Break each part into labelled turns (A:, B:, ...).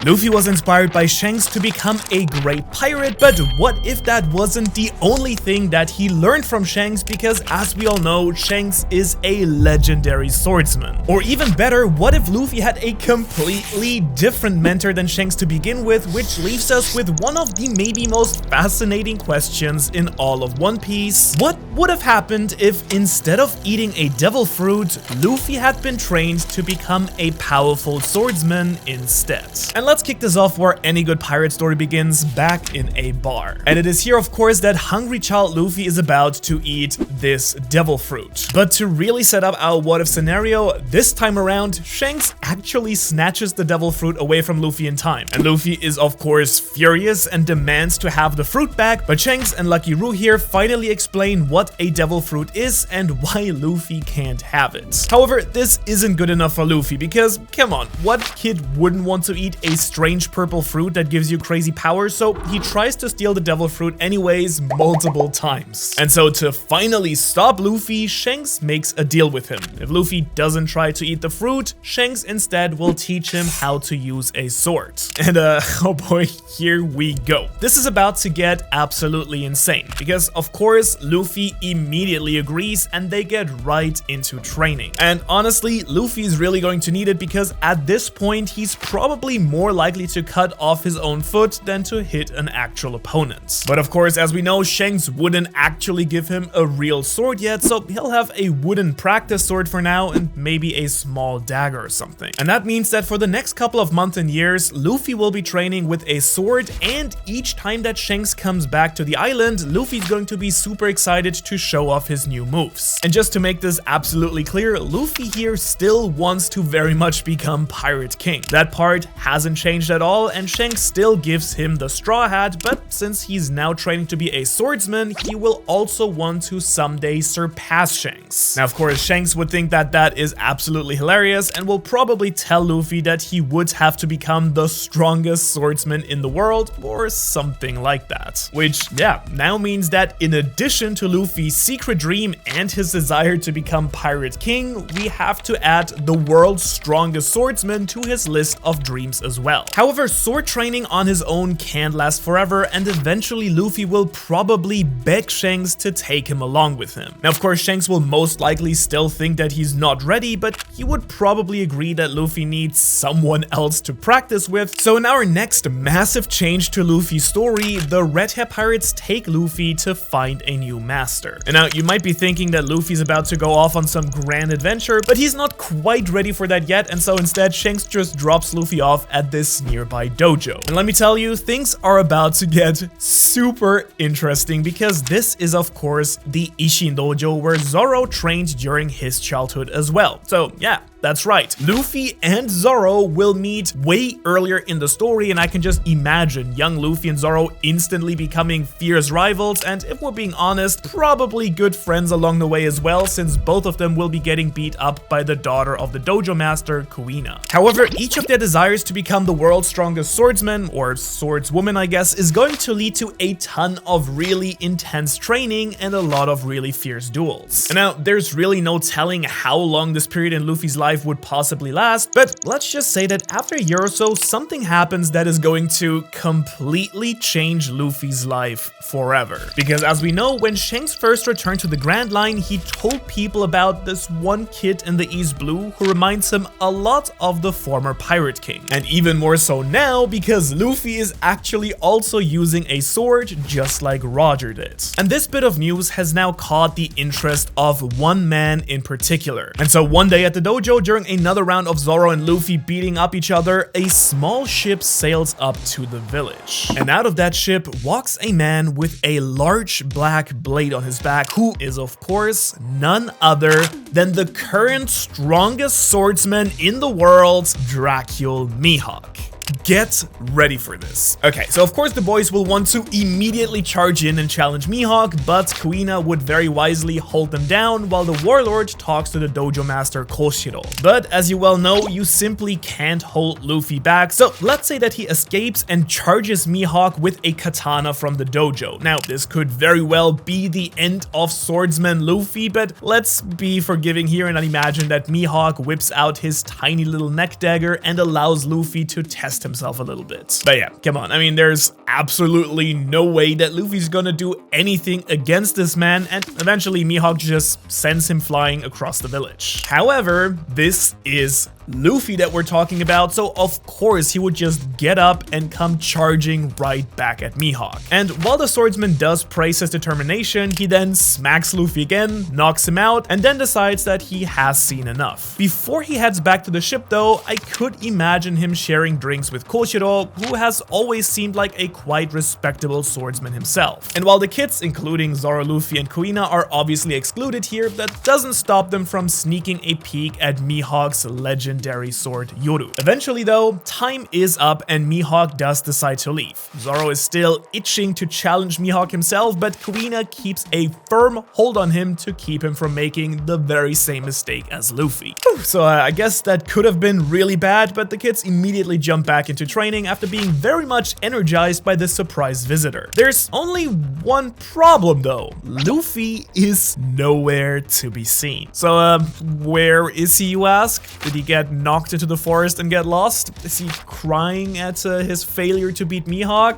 A: Luffy was inspired by Shanks to become a great pirate, but what if that wasn't the only thing that he learned from Shanks, because as we all know, Shanks is a legendary swordsman. Or even better, what if Luffy had a completely different mentor than Shanks to begin with, which leaves us with one of the maybe most fascinating questions in all of One Piece. What would have happened if instead of eating a devil fruit, Luffy had been trained to become a powerful swordsman instead? And let's kick this off where any good pirate story begins, back in a bar. And it is here, of course, that hungry child Luffy is about to eat this devil fruit. But to really set up our what if scenario, this time around, Shanks actually snatches the devil fruit away from Luffy in time. And Luffy is of course furious and demands to have the fruit back, but Shanks and Lucky Roux here finally explain what a devil fruit is and why Luffy can't have it. However, this isn't good enough for Luffy because, come on, what kid wouldn't want to eat a strange purple fruit that gives you crazy powers? So he tries to steal the devil fruit anyways multiple times. And so to finally stop Luffy, Shanks makes a deal with him. If Luffy doesn't try to eat the fruit, Shanks instead will teach him how to use a sword. And oh boy, here we go. This is about to get absolutely insane because of course Luffy immediately agrees and they get right into training. And honestly, Luffy is really going to need it because at this point he's probably more likely to cut off his own foot than to hit an actual opponent. But of course, as we know, Shanks wouldn't actually give him a real sword yet, so he'll have a wooden practice sword for now and maybe a small dagger or something. And that means that for the next couple of months and years, Luffy will be training with a sword, and each time that Shanks comes back to the island, Luffy's going to be super excited to show off his new moves. And just to make this absolutely clear, Luffy here still wants to very much become Pirate King. That part hasn't changed at all, and Shanks still gives him the straw hat, but since he's now training to be a swordsman, he will also want to someday surpass Shanks. Now, of course, Shanks would think that that is absolutely hilarious and will probably tell Luffy that he would have to become the strongest swordsman in the world or something like that. Which, yeah, now means that in addition to Luffy's secret dream and his desire to become Pirate King, we have to add the world's strongest swordsman to his list of dreams as well. However, sword training on his own can't last forever, and eventually Luffy will probably beg Shanks to take him along with him. Now, of course, Shanks will most likely still think that he's not ready, but he would probably agree that Luffy needs someone else to practice with. So in our next massive change to Luffy's story, the Red Hair Pirates take Luffy to find a new master. And now you might be thinking that Luffy's about to go off on some grand adventure, but he's not quite ready for that yet, and so instead Shanks just drops Luffy off at this nearby dojo. And let me tell you, things are about to get super interesting because this is of course the Isshin dojo where Zoro trained during his childhood as well. So yeah, that's right, Luffy and Zoro will meet way earlier in the story, and I can just imagine young Luffy and Zoro instantly becoming fierce rivals, and if we're being honest, probably good friends along the way as well, since both of them will be getting beat up by the daughter of the dojo master, Kuina. However, each of their desires to become the world's strongest swordsman, or swordswoman I guess, is going to lead to a ton of really intense training and a lot of really fierce duels. And now, there's really no telling how long this period in Luffy's life would possibly last, but let's just say that after a year or so, something happens that is going to completely change Luffy's life forever. Because as we know, when Shanks first returned to the Grand Line, he told people about this one kid in the East Blue who reminds him a lot of the former Pirate King. And even more so now, because Luffy is actually also using a sword just like Roger did. And this bit of news has now caught the interest of one man in particular. And so one day at the dojo, during another round of Zoro and Luffy beating up each other, a small ship sails up to the village. And out of that ship walks a man with a large black blade on his back, who is of course none other than the current strongest swordsman in the world, Dracule Mihawk. Get ready for this. Okay, so of course the boys will want to immediately charge in and challenge Mihawk, but Kuina would very wisely hold them down while the warlord talks to the dojo master Koshiro. But as you well know, you simply can't hold Luffy back, so let's say that he escapes and charges Mihawk with a katana from the dojo. Now, this could very well be the end of swordsman Luffy, but let's be forgiving here and imagine that Mihawk whips out his tiny little neck dagger and allows Luffy to test test himself a little bit. But yeah, come on. I mean, there's absolutely no way that Luffy's gonna do anything against this man, and eventually Mihawk just sends him flying across the village. However, this is Luffy that we're talking about, so of course he would just get up and come charging right back at Mihawk. And while the swordsman does praise his determination, he then smacks Luffy again, knocks him out, and then decides that he has seen enough. Before he heads back to the ship though, I could imagine him sharing drinks with Koshiro, who has always seemed like a quite respectable swordsman himself. And while the kids, including Zoro, Luffy, and Kuina, are obviously excluded here, that doesn't stop them from sneaking a peek at Mihawk's legendary sword Yoru. Eventually though, time is up and Mihawk does decide to leave. Zoro is still itching to challenge Mihawk himself, but Kuina keeps a firm hold on him to keep him from making the very same mistake as Luffy. So I guess that could have been really bad, but the kids immediately jump back into training after being very much energized by this surprise visitor. There's only one problem though. Luffy is nowhere to be seen. So where is he, you ask? Did he get knocked into the forest and get lost? Is he crying at his failure to beat Mihawk?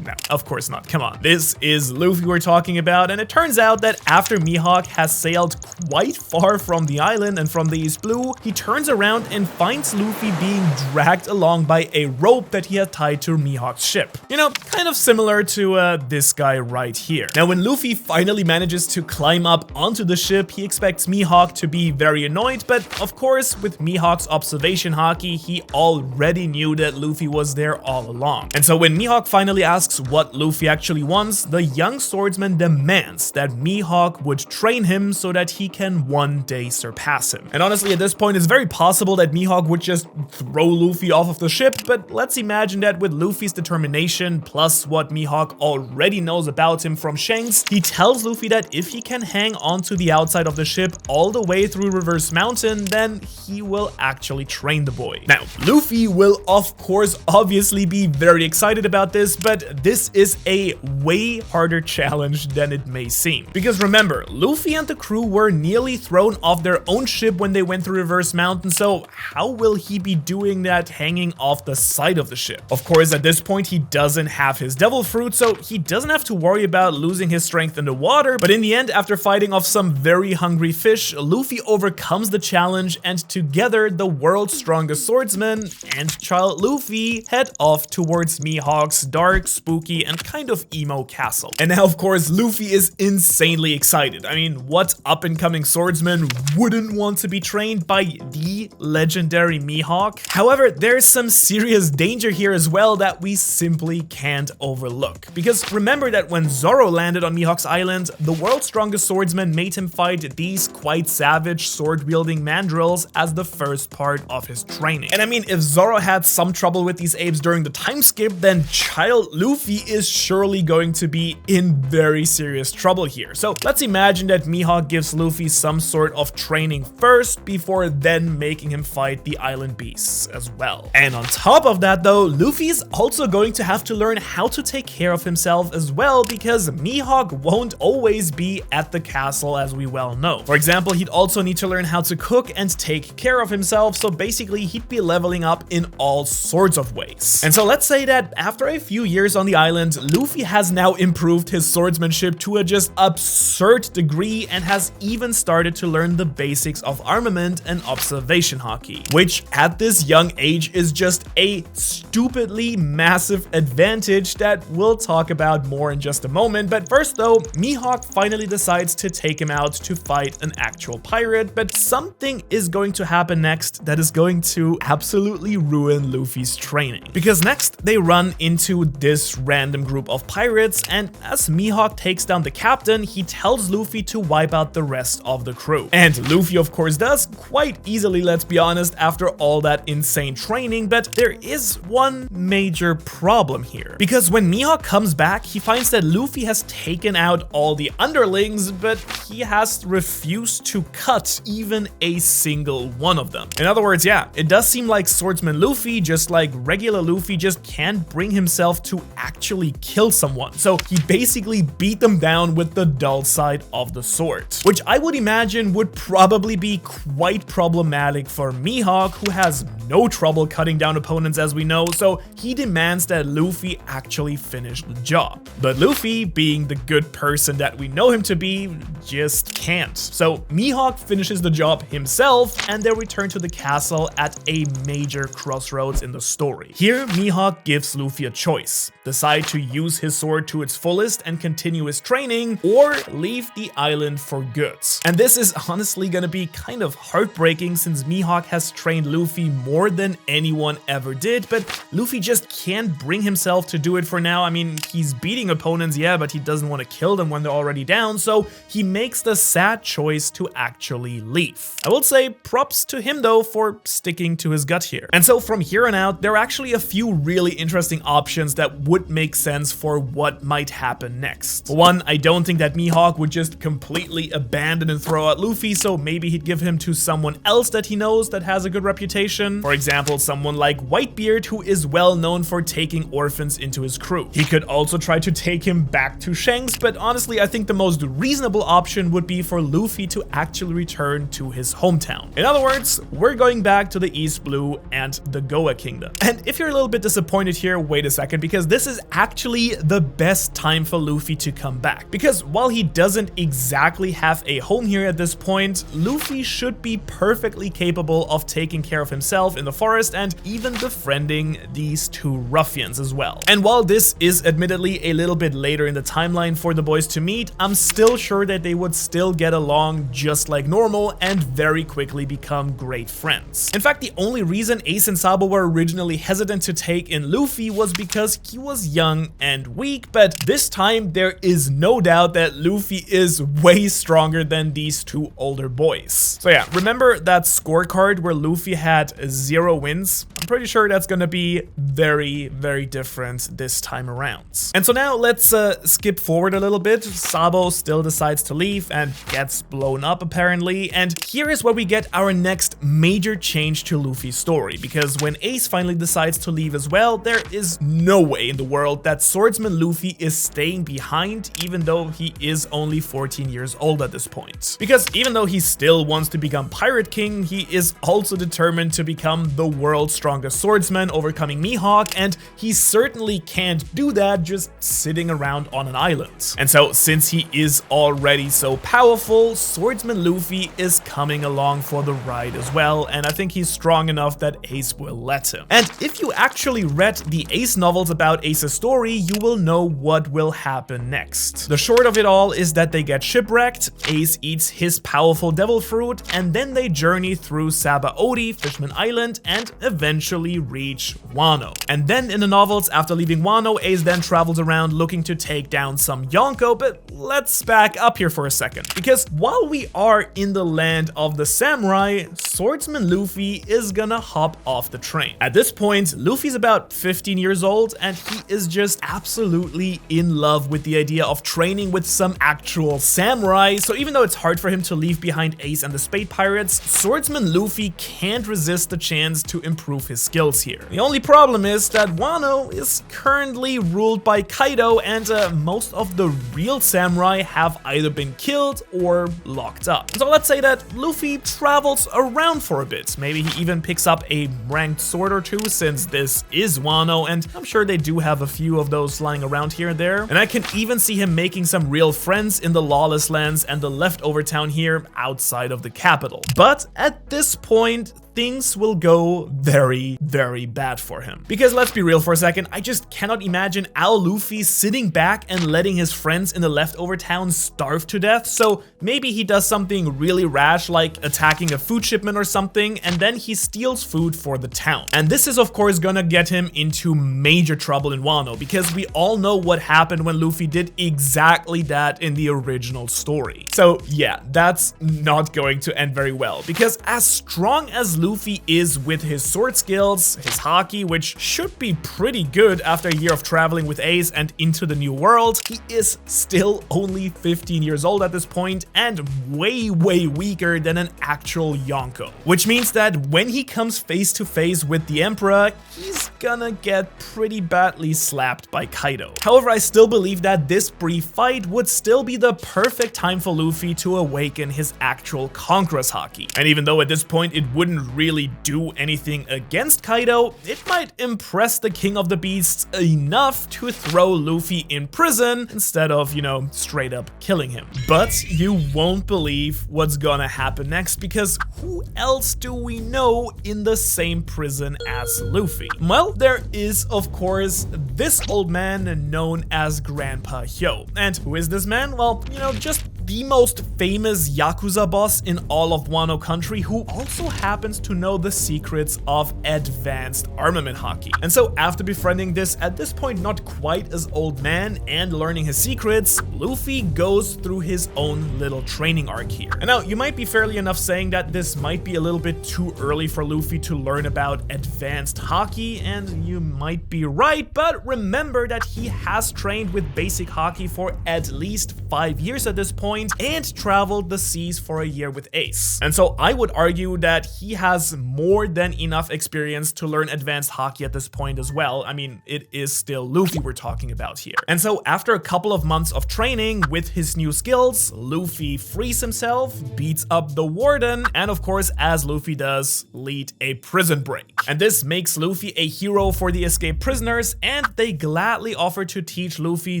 A: No, of course not. Come on. This is Luffy we're talking about, and it turns out that after Mihawk has sailed quite far from the island and from the East Blue, he turns around and finds Luffy being dragged along by a rope that he had tied to Mihawk's ship. You know, kind of similar to this guy right here. Now, when Luffy finally manages to climb up onto the ship, he expects Mihawk to be very annoyed, but of course, with Mihawk's observation haki, he already knew that Luffy was there all along. And so when Mihawk finally asks what Luffy actually wants, the young swordsman demands that Mihawk would train him so that he can one day surpass him. And honestly, at this point, it's very possible that Mihawk would just throw Luffy off of the ship, but let's imagine that with Luffy's determination plus what Mihawk already knows about him from Shanks, he tells Luffy that if he can hang on to the outside of the ship all the way through Reverse Mountain, then he will actually train the boy. Now, Luffy will of course obviously be very excited about this, but this is a way harder challenge than it may seem. Because remember, Luffy and the crew were nearly thrown off their own ship when they went through Reverse Mountain, so how will he be doing that hanging off the side of the ship? Of course, at this point, he doesn't have his devil fruit, so he doesn't have to worry about losing his strength in the water, but in the end, after fighting off some very hungry fish, Luffy overcomes the challenge, and together, the world's strongest swordsman and child Luffy head off towards Mihawk's dark, spooky, and kind of emo castle. And now, of course, Luffy is insanely excited. I mean, what up-and-coming swordsman wouldn't want to be trained by the legendary Mihawk? However, there's some serious danger here as well that we simply can't overlook. Because remember that when Zoro landed on Mihawk's island, the world's strongest swordsman made him fight these quite savage sword-wielding mandrills as the first part of his training. And I mean, if Zoro had some trouble with these apes during the time skip, then child Luffy is surely going to be in very serious trouble here. So let's imagine that Mihawk gives Luffy some sort of training first before then making him fight the island beasts as well. And on top of that though, Luffy is also going to have to learn how to take care of himself as well, because Mihawk won't always be at the castle, as we well know. For example, he'd also need to learn how to cook and take care of himself, so basically he'd be leveling up in all sorts of ways. And so let's say that after a few years on the island, Luffy has now improved his swordsmanship to a just absurd degree and has even started to learn the basics of armament and observation haki, which at this young age is just a stupidly massive advantage that we'll talk about more in just a moment. But first though, Mihawk finally decides to take him out to fight an actual pirate, but something is going to happen next that is going to absolutely ruin Luffy's training. Because next they run into this random group of pirates, and as Mihawk takes down the captain, he tells Luffy to wipe out the rest of the crew. And Luffy of course does, quite easily, let's be honest, after all that insane training. But there is one major problem here, because when Mihawk comes back, he finds that Luffy has taken out all the underlings, but he has refused to cut even a single one of them. In other words, yeah, it does seem like swordsman Luffy, just like regular Luffy, just can't bring himself to actually kill someone. So he basically beat them down with the dull side of the sword, which I would imagine would probably be quite problematic for Mihawk, who has no trouble cutting down opponents as we know, so he demands that Luffy actually finish the job. But Luffy, being the good person that we know him to be, just can't. So Mihawk finishes the job himself, and they return to the castle at a major crossroads in the story. Here, Mihawk gives Luffy a choice: decide to use his sword to its fullest and continue his training, or leave the island for good. And this is honestly gonna be kind of heartbreaking, since Mihawk has trained Luffy more than anyone ever did, but Luffy just can't bring himself to do it for now. I mean, he's beating opponents, yeah, but he doesn't want to kill them when they're already down, so he makes the sad choice to actually leave. I will say props to him though for sticking to his gut here. And so from here on out, there are actually a few really interesting options that would make sense for what might happen next. For one, I don't think that Mihawk would just completely abandon and throw out Luffy, so maybe he'd give him to someone else that he knows that has a good reputation. For example, someone like Whitebeard, who is well known for taking orphans into his crew. He could also try to take him back to Shanks, but honestly, I think the most reasonable option would be for Luffy to actually return to his hometown. In other words, we're going back to the East Blue and the Goa Kingdom. And if you're a little bit disappointed here, wait a second, because this is actually the best time for Luffy to come back. Because while he doesn't exactly have a home here at this point, Luffy should be perfectly capable of taking care of himself in the forest and even befriending these two ruffians as well. And while this is admittedly a little bit later in the timeline for the boys to meet, I'm still sure that they would still get along just like normal and very quickly become great friends. In fact, the only reason Ace and Sabo were originally hesitant to take in Luffy was because he was young and weak, but this time there is no doubt that Luffy is way stronger than these two older boys. So yeah, remember that scorecard where Luffy had 0 wins? I'm pretty sure that's gonna be very, very different this time around. And so now let's skip forward a little bit. Sabo still decides to leave and gets blown up apparently, and here is where we get our next major change to Luffy's story, because when Ace finally decides to leave as well, there is no way in the world that swordsman Luffy is staying behind, even though he is only 14 years old at this point. Because even though he still wants to become Pirate King, he is also determined to become the world's strongest swordsman, overcoming Mihawk, and he certainly can't do that just sitting around on an island. And so since he is already so powerful, swordsman Luffy is coming along for the ride as well, and I think he's strong enough that Ace will let him. And if you actually read the Ace novels about Ace's story, you will know what will happen next. The short of it all is that they get shipwrecked, Ace eats his powerful devil fruit, and then they journey through Sabaody, Fishman Island, and eventually reach Wano. And then in the novels, after leaving Wano, Ace then travels around looking to take down some Yonko, but let's back up here for a second. Because while we are in the land of the samurai, swordsman Luffy is gonna hop off the train. At this point, Luffy's about 15 years old, and he is just absolutely in love with the idea of training with some actual samurai. So even though it's hard for him to leave behind Ace and the Spade Pirates, swordsman Luffy can't resist the chance to improve his skills here. The only problem is that Wano is currently ruled by Kaido, and most of the real samurai have either been killed or locked up. So let's say that Luffy travels around for a bit. Maybe he even picks up a ranked sword or two, since this is Wano, and I'm sure they do have a few of those lying around here and there. And I can even see him making some real friends in the Lawless Lands and the leftover town here outside of the capital. But at this point, things will go very, very bad for him. Because let's be real for a second, I just cannot imagine Al Luffy sitting back and letting his friends in the leftover town starve to death. So maybe he does something really rash, like attacking a food shipment or something, and then he steals food for the town. And this is of course gonna get him into major trouble in Wano, because we all know what happened when Luffy did exactly that in the original story. So yeah, that's not going to end very well, because as strong as Luffy is with his sword skills, his haki, which should be pretty good after a year of traveling with Ace and into the new world, he is still only 15 years old at this point and way weaker than an actual Yonko. Which means that when he comes face to face with the Emperor, he's gonna get pretty badly slapped by Kaido. However, I still believe that this brief fight would still be the perfect time for Luffy to awaken his actual Conqueror's haki. And even though at this point it wouldn't really do anything against Kaido, it might impress the King of the Beasts enough to throw Luffy in prison instead of, you know, straight up killing him. But you won't believe what's gonna happen next, because who else do we know in the same prison as Luffy? Well, there is, of course, this old man known as Grandpa Hyo. And who is this man? Well, you know, just the most famous Yakuza boss in all of Wano country, who also happens to know the secrets of advanced armament haki. And so after befriending this, at this point not quite as old man and learning his secrets, Luffy goes through his own little training arc here. And now you might be fairly enough saying that this might be a little bit too early for Luffy to learn about advanced haki, and you might be right, but remember that he has trained with basic haki for at least 5 years at this point and traveled the seas for a year with Ace. And so I would argue that he has more than enough experience to learn advanced haki at this point as well. I mean, it is still Luffy we're talking about here. And so after a couple of months of training with his new skills, Luffy frees himself, beats up the warden, and of course, as Luffy does, lead a prison break. And this makes Luffy a hero for the escaped prisoners, and they gladly offer to teach Luffy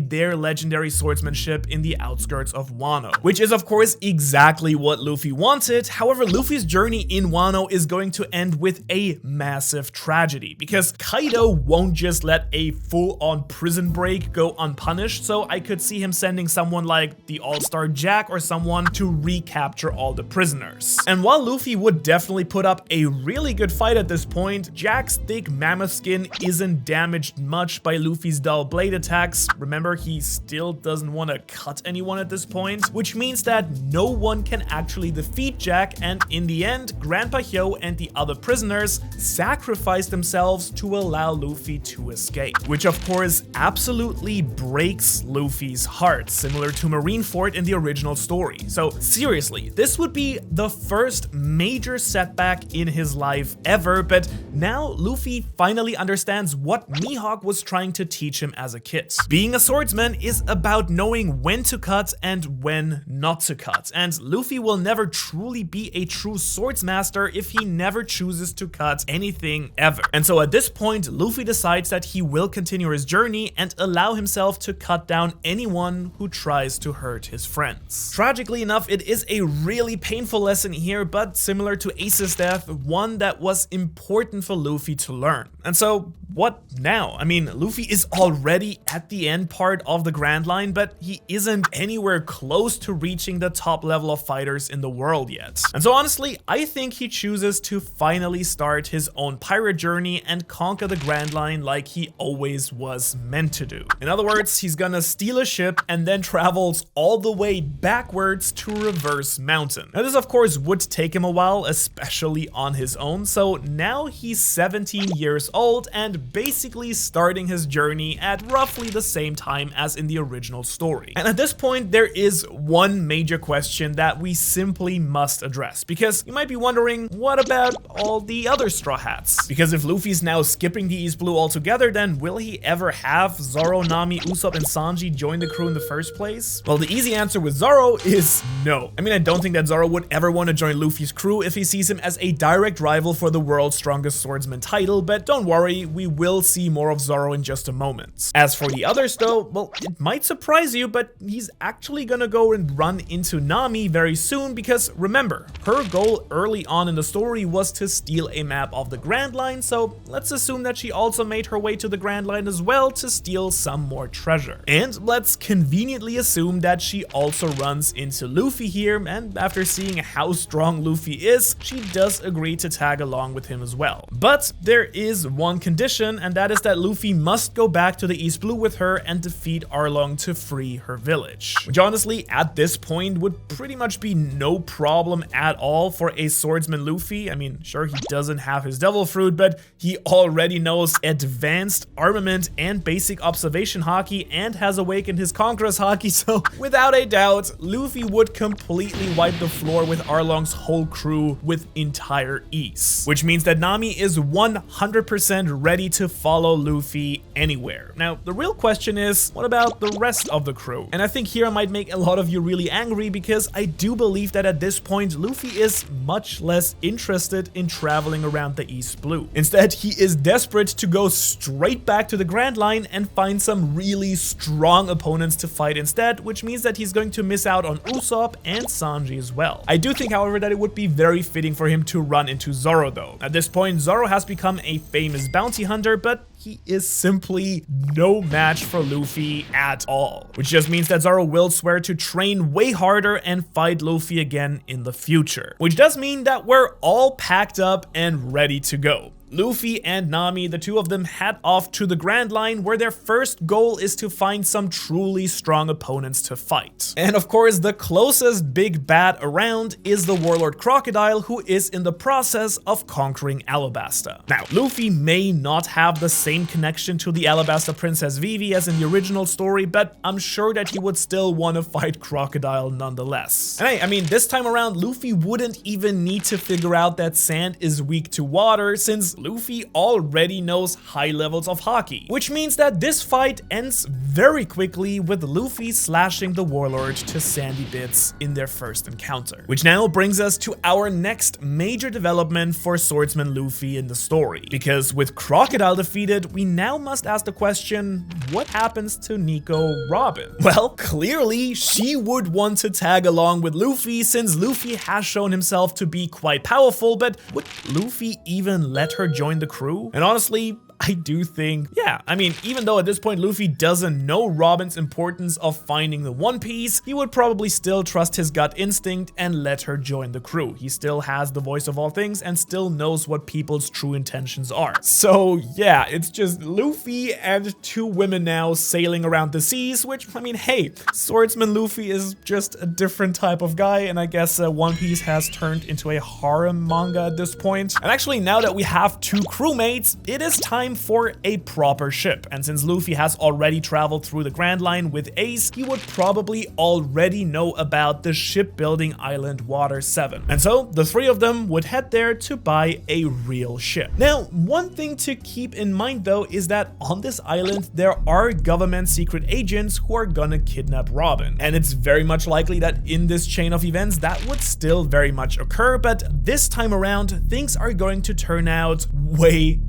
A: their legendary swordsmanship in the outskirts of Wano. Which is of course exactly what Luffy wanted. However, Luffy's journey in Wano is going to end with a massive tragedy, because Kaido won't just let a full-on prison break go unpunished, so I could see him sending someone like the All-Star Jack or someone to recapture all the prisoners. And while Luffy would definitely put up a really good fight at this point, Jack's thick mammoth skin isn't damaged much by Luffy's dull blade attacks. Remember, he still doesn't want to cut anyone at this point, which means that no one can actually defeat Jack, and in the end, Grandpa Hyo and the other prisoners sacrifice themselves to allow Luffy to escape. Which of course absolutely breaks Luffy's heart, similar to Marineford in the original story. So seriously, this would be the first major setback in his life ever, but now Luffy finally understands what Mihawk was trying to teach him as a kid. Being a swordsman is about knowing when to cut and when not to cut, and Luffy will never truly be a true swordsmaster if he never chooses to cut anything ever. And so at this point, Luffy decides that he will continue his journey and allow himself to cut down anyone who tries to hurt his friends. Tragically enough, it is a really painful lesson here, but similar to Ace's death, one that was important for Luffy to learn. And so what now? I mean, Luffy is already at the end part of the Grand Line, but he isn't anywhere close to reaching the top level of fighters in the world yet. And so honestly, I think he chooses to finally start his own pirate journey and conquer the Grand Line like he always was meant to do. In other words, he's gonna steal a ship and then travels all the way backwards to Reverse Mountain. Now this of course would take him a while, especially on his own, so now he's 17 years old and basically starting his journey at roughly the same time as in the original story. And at this point, there is one major question that we simply must address, because you might be wondering, what about all the other Straw Hats? Because if Luffy's now skipping the East Blue altogether, then will he ever have Zoro, Nami, Usopp, and Sanji join the crew in the first place? Well, the easy answer with Zoro is no. I mean, I don't think that Zoro would ever want to join Luffy's crew if he sees him as a direct rival for the world's strongest swordsman title, but don't worry, we will see more of Zoro in just a moment. As for the others though, well, it might surprise you, but he's actually gonna go and run into Nami very soon, because remember, her goal early on in the story was to steal a map of the Grand Line, so let's assume that she also made her way to the Grand Line as well to steal some more treasure. And let's conveniently assume that she also runs into Luffy here, and after seeing how strong Luffy is, she does agree to tag along with him as well. But there is one condition condition, and that is that Luffy must go back to the East Blue with her and defeat Arlong to free her village. Which honestly, at this point, would pretty much be no problem at all for a swordsman Luffy. I mean, sure, he doesn't have his devil fruit, but he already knows advanced armament and basic observation haki and has awakened his Conqueror's haki, so without a doubt, Luffy would completely wipe the floor with Arlong's whole crew with entire ease. Which means that Nami is 100% ready to follow Luffy anywhere. Now, the real question is, what about the rest of the crew? And I think here I might make a lot of you really angry, because I do believe that at this point, Luffy is much less interested in traveling around the East Blue. Instead, he is desperate to go straight back to the Grand Line and find some really strong opponents to fight instead, which means that he's going to miss out on Usopp and Sanji as well. I do think, however, that it would be very fitting for him to run into Zoro though. At this point, Zoro has become a famous bounty hunter, but he is simply no match for Luffy at all. Which just means that Zoro will swear to train way harder and fight Luffy again in the future. Which does mean that we're all packed up and ready to go. Luffy and Nami, the two of them, head off to the Grand Line, where their first goal is to find some truly strong opponents to fight. And of course, the closest big bad around is the warlord Crocodile, who is in the process of conquering Alabasta. Now, Luffy may not have the same connection to the Alabasta Princess Vivi as in the original story, but I'm sure that he would still want to fight Crocodile nonetheless. And hey, I mean, this time around, Luffy wouldn't even need to figure out that sand is weak to water, since Luffy already knows high levels of haki, which means that this fight ends very quickly with Luffy slashing the warlord to sandy bits in their first encounter. Which now brings us to our next major development for swordsman Luffy in the story, because with Crocodile defeated, we now must ask the question, what happens to Nico Robin? Well, clearly she would want to tag along with Luffy, since Luffy has shown himself to be quite powerful, but would Luffy even let her join the crew? And honestly, I do think, yeah, I mean, even though at this point Luffy doesn't know Robin's importance of finding the One Piece, he would probably still trust his gut instinct and let her join the crew. He still has the voice of all things and still knows what people's true intentions are. So yeah, it's just Luffy and two women now sailing around the seas, which, I mean, hey, swordsman Luffy is just a different type of guy, and I guess One Piece has turned into a harem manga at this point. And actually, now that we have two crewmates, it is time for a proper ship. And since Luffy has already traveled through the Grand Line with Ace, he would probably already know about the shipbuilding island Water 7. And so the three of them would head there to buy a real ship. Now, one thing to keep in mind though is that on this island there are government secret agents who are gonna kidnap Robin. And it's very much likely that in this chain of events that would still very much occur, but this time around things are going to turn out way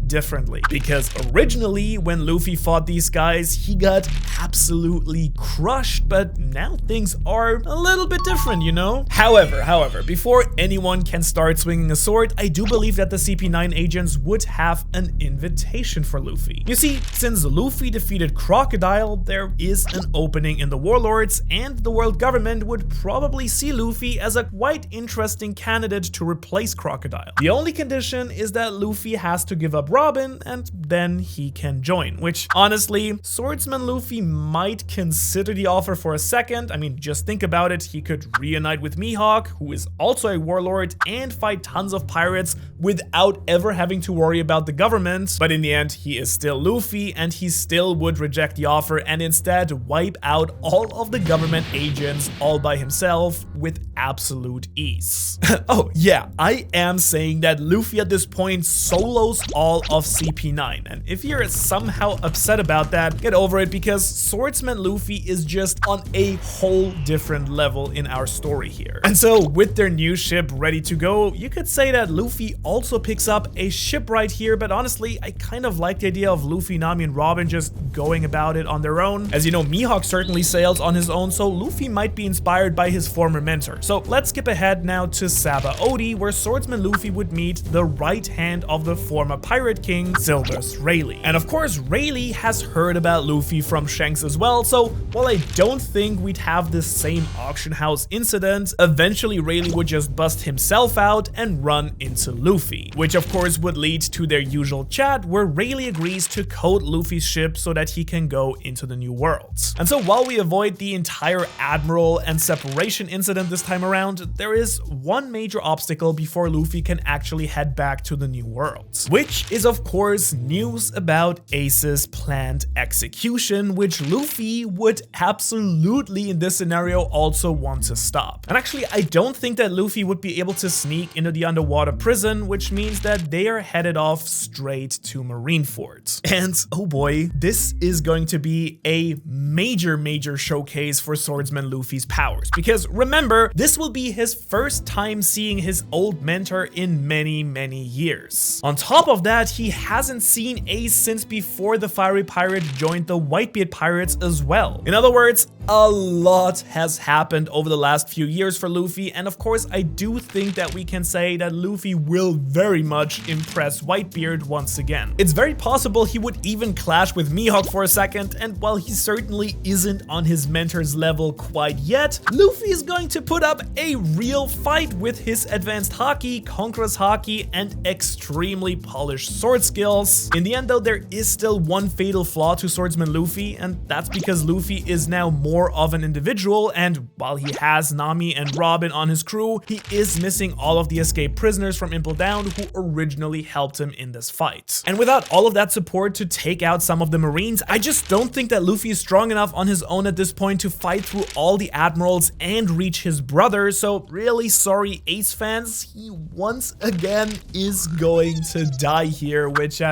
A: differently. Because originally when Luffy fought these guys, he got absolutely crushed, but now things are a little bit different, you know? However, before anyone can start swinging a sword, I do believe that the CP9 agents would have an invitation for Luffy. You see, since Luffy defeated Crocodile, there is an opening in the Warlords, and the world government would probably see Luffy as a quite interesting candidate to replace Crocodile. The only condition is that Luffy has to give up Robin, and then he can join, which honestly, swordsman Luffy might consider the offer for a second. I mean, just think about it. He could reunite with Mihawk, who is also a warlord, and fight tons of pirates without ever having to worry about the government. But in the end, he is still Luffy, and he still would reject the offer and instead wipe out all of the government agents all by himself with absolute ease. Oh yeah, I am saying that Luffy at this point solos all of CP9, and if you're somehow upset about that, get over it, because swordsman Luffy is just on a whole different level in our story here. And so with their new ship ready to go, you could say that Luffy also picks up a ship right here, but honestly, I kind of like the idea of Luffy, Nami, and Robin just going about it on their own. As you know, Mihawk certainly sails on his own, so Luffy might be inspired by his former mentor. So let's skip ahead now to Sabaody, where swordsman Luffy would meet the right hand of the former pirate king, Silvers Rayleigh. And of course, Rayleigh has heard about Luffy from Shanks as well, so while I don't think we'd have the same auction house incident, eventually Rayleigh would just bust himself out and run into Luffy, which of course would lead to their usual chat where Rayleigh agrees to coat Luffy's ship so that he can go into the New World. And so while we avoid the entire Admiral and separation incident this time around, there is one major obstacle before Luffy can actually head back to the New World, which is of course news about Ace's planned execution, which Luffy would absolutely in this scenario also want to stop. And actually, I don't think that Luffy would be able to sneak into the underwater prison, which means that they are headed off straight to Marineford. And oh boy, this is going to be a major showcase for swordsman Luffy's powers, because remember, this will be his first time seeing his old mentor in many years. On top of that, he hasn't seen Ace since before the Fiery Pirate joined the Whitebeard Pirates as well. In other words, a lot has happened over the last few years for Luffy, and of course I do think that we can say that Luffy will very much impress Whitebeard once again. It's very possible he would even clash with Mihawk for a second, and while he certainly isn't on his mentor's level quite yet, Luffy is going to put up a real fight with his advanced haki, Conqueror's haki, and extremely polished sword skills. In the end though, there is still one fatal flaw to swordsman Luffy, and that's because Luffy is now more of an individual, and while he has Nami and Robin on his crew, he is missing all of the escaped prisoners from Impel Down who originally helped him in this fight. And without all of that support to take out some of the Marines, I just don't think that Luffy is strong enough on his own at this point to fight through all the admirals and reach his brother, so really sorry Ace fans, he once again is going to die here, which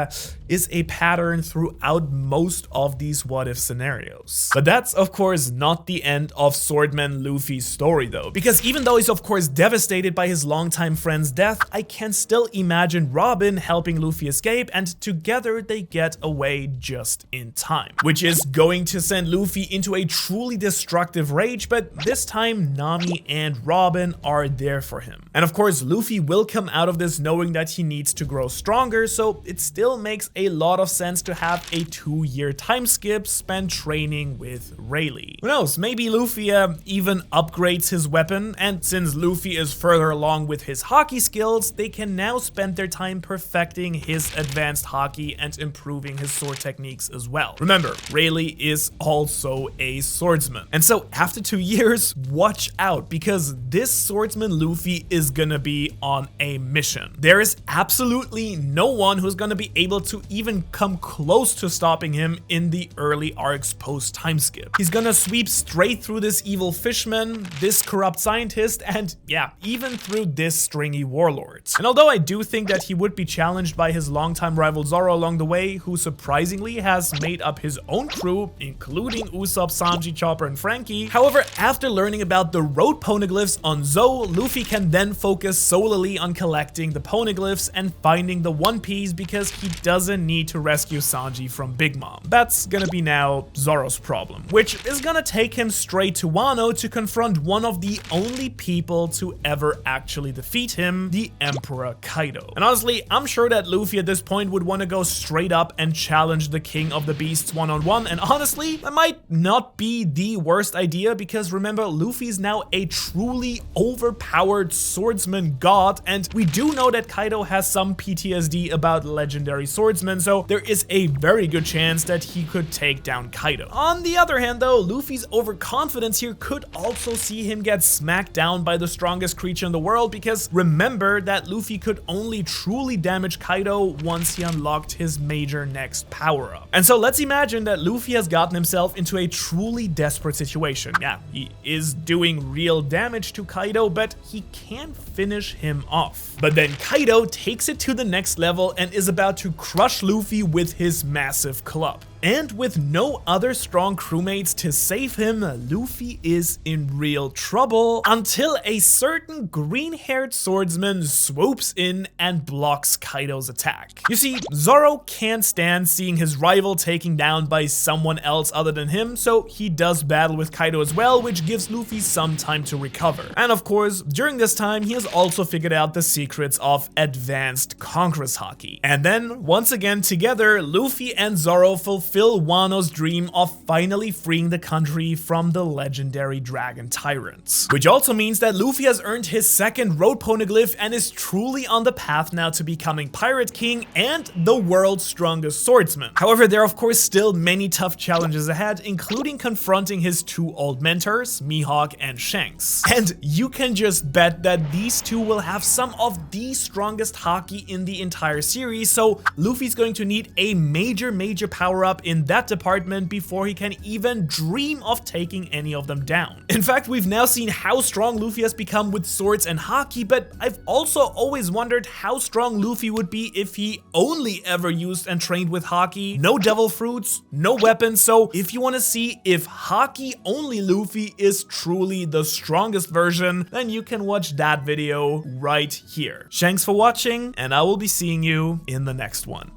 A: is a pattern throughout most of these what if scenarios. But that's of course not the end of Swordman Luffy's story though, because even though he's of course devastated by his longtime friend's death, I can still imagine Robin helping Luffy escape, and together they get away just in time, which is going to send Luffy into a truly destructive rage, but this time Nami and Robin are there for him. And of course Luffy will come out of this knowing that he needs to grow stronger, so it still makes a lot of sense to have a 2-year time skip spent training with Rayleigh. Who knows, maybe Luffy even upgrades his weapon, and since Luffy is further along with his haki skills, they can now spend their time perfecting his advanced haki and improving his sword techniques as well. Remember, Rayleigh is also a swordsman. And so after 2 years, watch out, because this swordsman Luffy is gonna be on a mission. There is absolutely no one who's gonna be able to even come close to stopping him in the early arcs post time skip. He's gonna sweep straight through this evil fishman, this corrupt scientist, and yeah, even through this stringy warlord. And although I do think that he would be challenged by his longtime rival Zoro along the way, who surprisingly has made up his own crew, including Usopp, Sanji, Chopper, and Frankie. However, after learning about the road poneglyphs on Zou, Luffy can then focus solely on collecting the poneglyphs and finding the One Piece, because he doesn't need to rescue Sanji from Big Mom. That's gonna be now Zoro's problem, which is gonna take him straight to Wano to confront one of the only people to ever actually defeat him, the Emperor Kaido. And honestly, I'm sure that Luffy at this point would want to go straight up and challenge the King of the Beasts one-on-one, and honestly, that might not be the worst idea, because remember, Luffy is now a truly overpowered swordsman god, and we do know that Kaido has some PTSD about legendary swordsmen, so there is a very good chance that he could take down Kaido. On the other hand though, Luffy's overconfidence here could also see him get smacked down by the strongest creature in the world, because remember that Luffy could only truly damage Kaido once he unlocked his major next power-up. And so let's imagine that Luffy has gotten himself into a truly desperate situation. Yeah, he is doing real damage to Kaido, but he can't finish him off. But then Kaido takes it to the next level and is about to crush Luffy with his massive club. And with no other strong crewmates to save him, Luffy is in real trouble until a certain green-haired swordsman swoops in and blocks Kaido's attack. You see, Zoro can't stand seeing his rival taken down by someone else other than him, so he does battle with Kaido as well, which gives Luffy some time to recover. And of course, during this time, he has also figured out the secrets of advanced Conqueror's Haki. And then, once again together, Luffy and Zoro fulfill Wano's dream of finally freeing the country from the legendary dragon tyrants. Which also means that Luffy has earned his second road poneglyph and is truly on the path now to becoming Pirate King and the world's strongest swordsman. However, there are of course still many tough challenges ahead, including confronting his two old mentors, Mihawk and Shanks. And you can just bet that these two will have some of the strongest haki in the entire series, so Luffy's going to need a major power up in that department before he can even dream of taking any of them down. In fact, we've now seen how strong Luffy has become with swords and haki, but I've also always wondered how strong Luffy would be if he only ever used and trained with haki, no devil fruits, no weapons. So if you want to see if haki only Luffy is truly the strongest version, then you can watch that video right here. Thanks for watching, and I will be seeing you in the next one.